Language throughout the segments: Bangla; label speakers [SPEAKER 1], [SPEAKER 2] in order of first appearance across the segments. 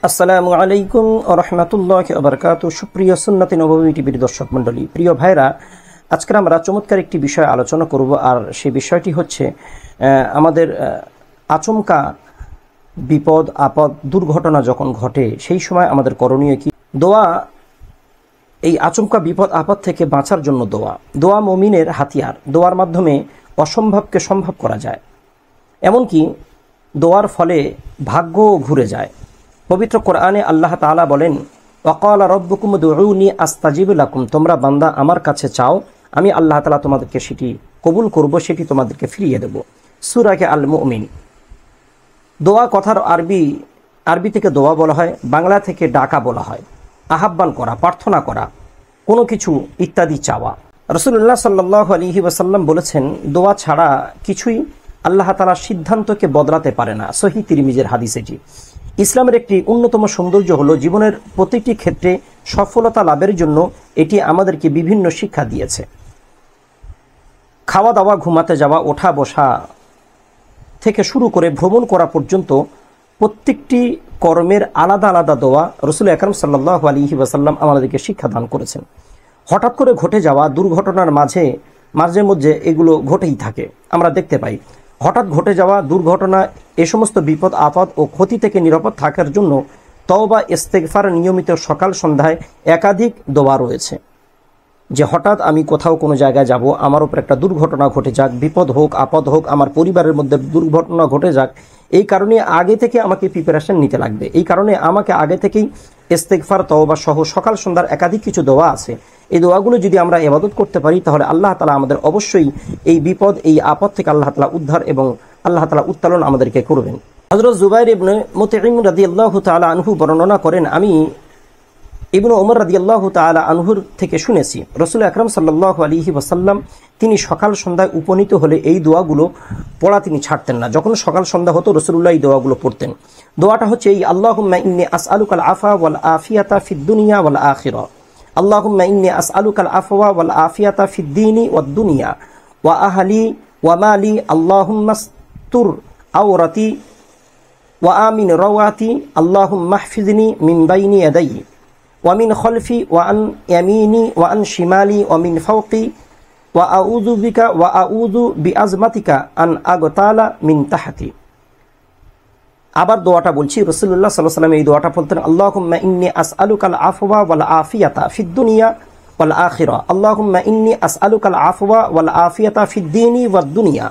[SPEAKER 1] আসসালামু আলাইকুম ওয়া রাহমাতুল্লাহি ওয়া বারাকাতুহু। সুপ্রিয় সুন্নতি নববী টিভির দর্শক মণ্ডলী, প্রিয় ভাইরা, আজকে আমরা চমৎকার একটি বিষয় আলোচনা করব। আর সেই বিষয়টি হচ্ছে আমাদের আচমকা বিপদ আপদ দুর্ঘটনা যখন ঘটে সেই সময় আমাদের করণীয় কি। দোয়া, এই আচমকা বিপদ আপদ থেকে বাঁচার জন্য দোয়া মুমিনের হাতিয়ার। দোয়ার মাধ্যমে অসম্ভবকে সম্ভব করা যায়, এমনকি দোয়ার ফলে ভাগ্য ঘুরে যায়। পবিত্র কোরআনে আল্লাহ তাআলা বলেন, ওয়াকালা রব্বুকুম উদউনি আস্তাজিব লাকুম, তোমরা বান্দা আমার কাছে চাও, আমি আল্লাহ তাআলা তোমাদেরকে সেটি কবুল করব, সেটি তোমাদেরকে ফিরিয়ে দেব। সূরা আল মুমিন। দোয়া কথার আরবি থেকে দোয়া বলা হয়, বাংলা থেকে ডাকা বলা হয়, আহ্বান করা, প্রার্থনা করা, কোনো কিছু ইত্যাদি চাওয়া। রাসূলুল্লাহ সাল্লাল্লাহু আলাইহি ওয়াসাল্লাম বলেছেন, দোয়া ছাড়া কিছুই আল্লাহ তাআলা সিদ্ধান্তকে বদলাতে পারে না। সহিহ তিরমিজির হাদিস এটি। ইসলামের একটি অন্যতম সৌন্দর্য হলো জীবনের প্রতিটি ক্ষেত্রে সফলতা লাভের জন্য এটি আমাদেরকে বিভিন্ন শিক্ষা দিয়েছে। খাওয়া দাওয়া, ঘুমাতে যাওয়া, ওঠা বসা থেকে শুরু করে ভ্রমণ করা পর্যন্ত প্রত্যেকটি কর্মের আলাদা আলাদা দোয়া রাসূল আকরাম সাল্লাল্লাহু আলাইহি ওয়াসাল্লাম আমাদেরকে শিক্ষা দান করেছেন। হঠাৎ করে ঘটে যাওয়া দুর্ঘটনার মাঝে মধ্যে এগুলো ঘটেই থাকে, আমরা দেখতে পাই। হঠাৎ ঘটে যাওয়া দুর্ঘটনা, এ সমস্ত বিপদ আপদ ও ক্ষতি থেকে নিরাপদ থাকার জন্য তওবা ইস্তেগফার নিয়মিত সকাল সন্ধ্যায় একাধিক দোয়া রয়েছে। যে হঠাৎ আমি কোথাও কোনো জায়গায় যাব, আমার উপর একটা দুর্ঘটনা ঘটে যাক, বিপদ হোক আপদ হোক, আমার পরিবারের মধ্যে দুর্ঘটনা ঘটে যাক, এই কারণে আগে থেকে আমাকে প্রিপারেশন নিতে লাগবে। এই কারণে আমাকে আগে থেকেই ইস্তেগফার তওবা সহ সকাল সন্ধ্যার একাধিক কিছু দোয়া আছে। এই দোয়াগুলো যদি আমরা ইবাদত করতে পারি, তাহলে আল্লাহ তাআলা আমাদের অবশ্যই এই বিপদ এই আপদ থেকে আল্লাহ তাআলা উদ্ধার এবং আল্লাহ তাআলা উত্তোলন আমাদেরকে করবেন। হযরত জুবাইর ইবনে মুতঈম রাদিয়াল্লাহু তাআলা আনহু বর্ণনা করেন, আমি ইবনে ওমর রাদিয়াল্লাহু তাআলা আনহুর থেকে শুনেছি, রাসূল আকরাম সাল্লাল্লাহু আলাইহি ওয়াসাল্লাম তিনি সকাল সন্ধ্যায় উপনীত হলে এই দোয়াগুলো পড়া তিনি ছাড়তেন না। যখন সকাল সন্ধ্যা হতো রাসূলুল্লাহ এই দোয়াগুলো পড়তেন। দোয়াটা হচ্ছে এই, আল্লাহুম্মা ইন্নী আসআলুকাল আফা ওয়াল আফিয়াতা ফিদ দুনিয়া ওয়াল আখিরা। আল্লাহুম্মা ইন্নী আসআলুকাল আফওয়া ওয়াল আফিয়াতা ফিদ দীনি ওয়াদ দুনিয়া ওয়া আহলি ওয়া মালি। আল্লাহুম্মা আস্তুর আওরাতি ওয়া আমিন রাওয়াতি। আল্লাহুম্মা ইহফিজনি মিন বাইনি ইয়াদাই ওয়া মিন খলফি ওয়া আন ইয়ামিনি ওয়া আন শিমালি ওয়া মিন ফাওকি ওয়া আউযু বিকা ওয়া আউযু বিআজমাতিকা আন আগতালা মিন তাহতি। আবার দোয়াটা বলছি, রাসূলুল্লাহ সাল্লাল্লাহু আলাইহি ওয়াসাল্লাম এই দোয়াটা বলতেন, আল্লাহুম্মা ইন্নী আসআলুকাল আফওয়া ওয়াল আফিয়াতা ফিদ দুনিয়া ওয়াল আখিরা। আল্লাহুম্মা ইন্নী আসআলুকাল আফওয়া ওয়াল আফিয়াতা ফিদ দীনি ওয়াদ দুনিয়া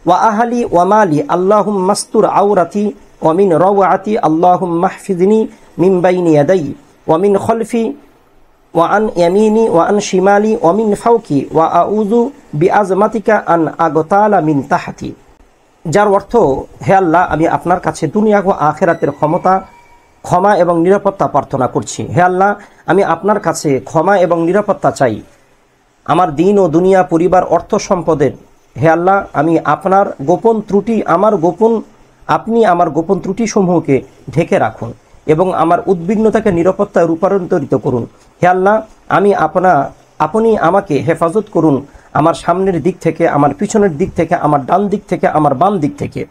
[SPEAKER 1] ওয়া আহলি ওয়া মালি। আল্লাহুম্মা আস্তুর আওরাতি ওয়া মিন রাওয়াতি। আল্লাহুম্মা ইহফিজনি মিন বাইনি ইয়াদাই ওয়া মিন খলফি ওয়া আন ইয়ামিনি ওয়া আন শিমালি ওয়া মিন ফাওকি ওয়া আউযু বিআজমাতিকা আন আগতালা মিন তাহতি। যার অর্থ, হে আল্লাহ, আমি আপনার কাছে দুনিয়া ও আখিরাতের ক্ষমা এবং নিরাপত্তা প্রার্থনা করছি। হে আল্লাহ, আমি আপনার কাছে ক্ষমা এবং নিরাপত্তা চাই আমার দিন ও দুনিয়া, পরিবার, অর্থ সম্পদের। হে আল্লাহ, আমি আপনার আপনি আমার গোপন ত্রুটি সমূহকে ঢেকে রাখুন এবং আমার উদ্বিগ্নতাকে নিরাপত্তায় রূপান্তরিত করুন। হে আল্লাহ, আপনি আমাকে হেফাজত করুন আমার সামনের দিক থেকে, আমার পিছনের দিক থেকে, আমার ডান দিক থেকে, আমার বাম দিক থেকে,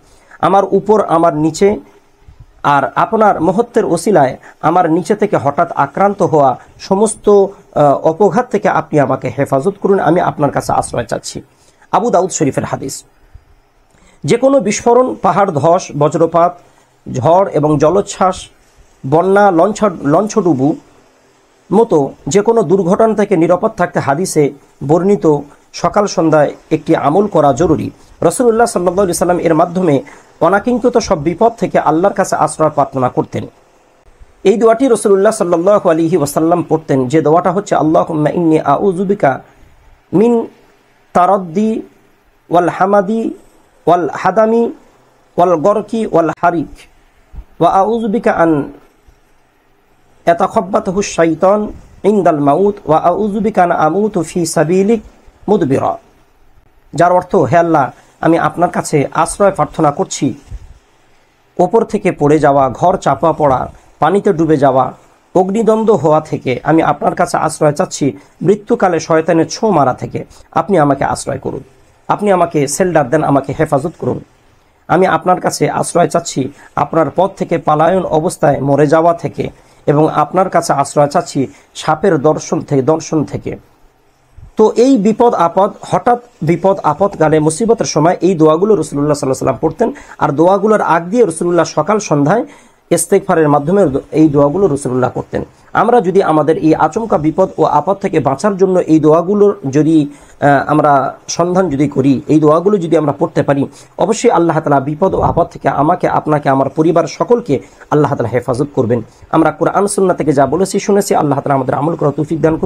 [SPEAKER 1] আমার উপর, আমার নিচে। আর আপনার মহত্বের ওসিলায় আমার নিচে থেকে হঠাৎ আক্রান্ত হওয়া সমস্ত অপঘাত থেকে আপনি আমাকে হেফাজত করুন, আমি আপনার কাছে আশ্রয় চাচ্ছি। আবু দাউদ শরীফের হাদিস। যে কোনো বিস্ফোরণ, পাহাড় ধস, বজ্রপাত, ঝড় এবং জলোচ্ছ্বাস, বন্যা, লঞ্চডুবু মতো যে কোনো দুর্ঘটনা থেকে নিরাপদ থাকতে হাদিসে বর্ণিত সকাল সন্ধ্যায় একটি আমল করা জরুরি। রাসূলুল্লাহ সাল্লাল্লাহু আলাইহি ওয়াসাল্লাম এর মাধ্যমে অনাকাঙ্ক্ষিত সব বিপদ থেকে আল্লাহর কাছে আশ্রয় প্রার্থনা করতেন। এই দোয়াটি রাসূলুল্লাহ সাল্লাল্লাহু আলাইহি ওয়াসাল্লাম পড়তেন, যে দোয়াটা হচ্ছে, আল্লাহুম্মা ইন্নী আউযু বিকা মিন তারাদ্দি ওয়াল হামাদি ওয়াল হাদামি ওয়াল গরকি ওয়াল হারিক ওয়া আউযু বিকা আন ইয়াতাখাব্বাতাহু শাইতান ইনদাল মাউত ওয়া আউযু বিকা আন আমুতু ফি সাবিলিক মুদবিরা। যার অর্থ, হে আল্লাহ, আমি আপনার কাছে আশ্রয় প্রার্থনা করছি ওপর থেকে পড়ে যাওয়া, ঘর চাপা পড়া, পানিতে ডুবে যাওয়া, অগ্নিদগ্ধ হওয়া থেকে আমি আপনার কাছে আশ্রয় চাচ্ছি। মৃত্যুকালে শয়তানের ছোঁ মারা থেকে আপনি আমাকে আশ্রয় করুন, আপনি আমাকে শেল্টার দেন, আমাকে হেফাজত করুন। আমি আপনার কাছে আশ্রয় চাচ্ছি আপনার পথ থেকে পালায়ন অবস্থায় মরে যাওয়া থেকে, এবং আপনার কাছে আশ্রয় চাচ্ছি সাপের দর্শন থেকে। তো এই বিপদ আপদ, হঠাৎ বিপদ আপদকালে মুসিবতের সময় এই দোয়াগুলো রাসূলুল্লাহ সাল্লাল্লাহু আলাইহি ওয়াসাল্লাম পড়তেন। আর দোয়াগুলোর আগ দিয়ে রাসূলুল্লাহ সকাল সন্ধ্যায় ইস্তেগফারের মাধ্যমে এই দোয়াগুলো রাসূলুল্লাহ করতেন। আমরা যদি আমাদের এই আচমকা বিপদ ও আপদ থেকে বাঁচার জন্য এই দোয়াগুলোর যদি আমরা সন্ধান যদি করি, এই দোয়াগুলো যদি আমরা পড়তে পারি, অবশ্যই আল্লাহ তাআলা বিপদ ও আপদ থেকে আমাকে, আপনাকে, আমার পরিবার সকলকে আল্লাহ তাআলা হেফাজত করবেন। আমরা কোরআন সুন্নাহ থেকে যা বলেছি শুনেছি, আল্লাহ তাআলা আমাদের আমল করার তৌফিক দান করুন।